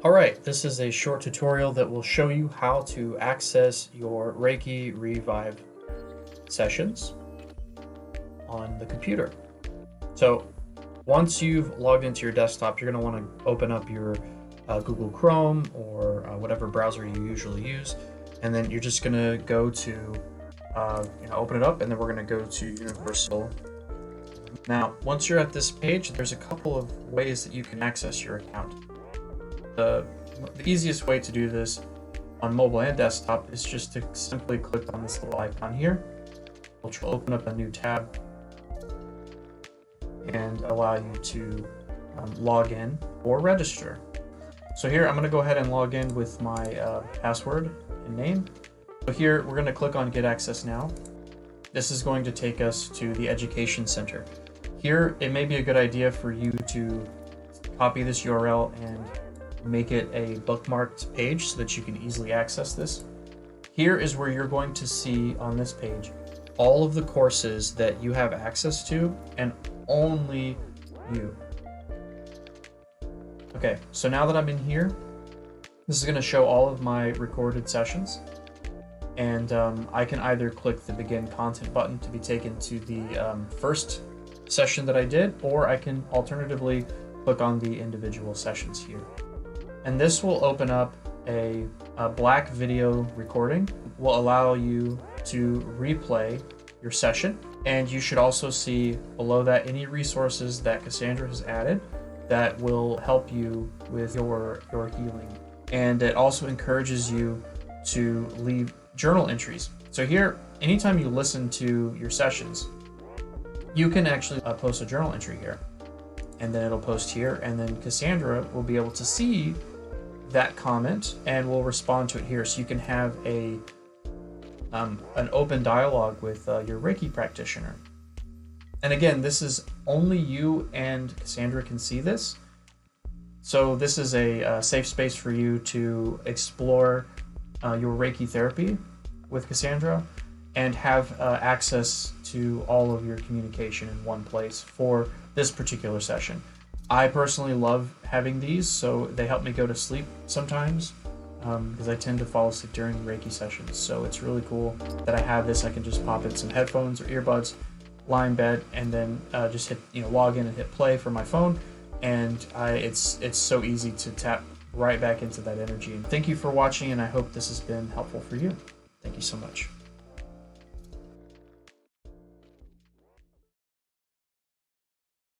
Alright, this is a short tutorial that will show you how to access your Reiki Revive sessions on the computer. So once you've logged into your desktop, you're going to want to open up your Google Chrome or whatever browser you usually use, and then you're just going to go to open it up, and then we're going to go to Universal. Now, once you're at this page, there's a couple of ways that you can access your account. The easiest way to do this on mobile and desktop is just to simply click on this little icon here, which will open up a new tab and allow you to log in or register. So here I'm going to go ahead and log in with my password and name. So here we're going to click on Get Access Now. This is going to take us to the Education Center. Here it may be a good idea for you to copy this URL and make it a bookmarked page so that you can easily access this. Here is where you're going to see on this page all of the courses that you have access to, and only you. Okay, so now that I'm in here, this is going to show all of my recorded sessions, and I can either click the Begin Content button to be taken to the first session that I did, or I can alternatively click on the individual sessions here. And this will open up a black video recording, will allow you to replay your session. And you should also see below that any resources that Cassandra has added that will help you with your healing. And it also encourages you to leave journal entries. So here, anytime you listen to your sessions, you can actually post a journal entry here. And then it'll post here, and then Cassandra will be able to see that comment and will respond to it here, so you can have an open dialogue with your Reiki practitioner. And again, this is only you and Cassandra can see this, so this is a safe space for you to explore your Reiki therapy with Cassandra and have access to all of your communication in one place for this particular session. I personally love having these, so they help me go to sleep sometimes, because I tend to fall asleep during Reiki sessions. So it's really cool that I have this. I can just pop in some headphones or earbuds, lie in bed, and then just hit log in and hit play for my phone, and it's so easy to tap right back into that energy. And thank you for watching, and I hope this has been helpful for you. Thank you so much.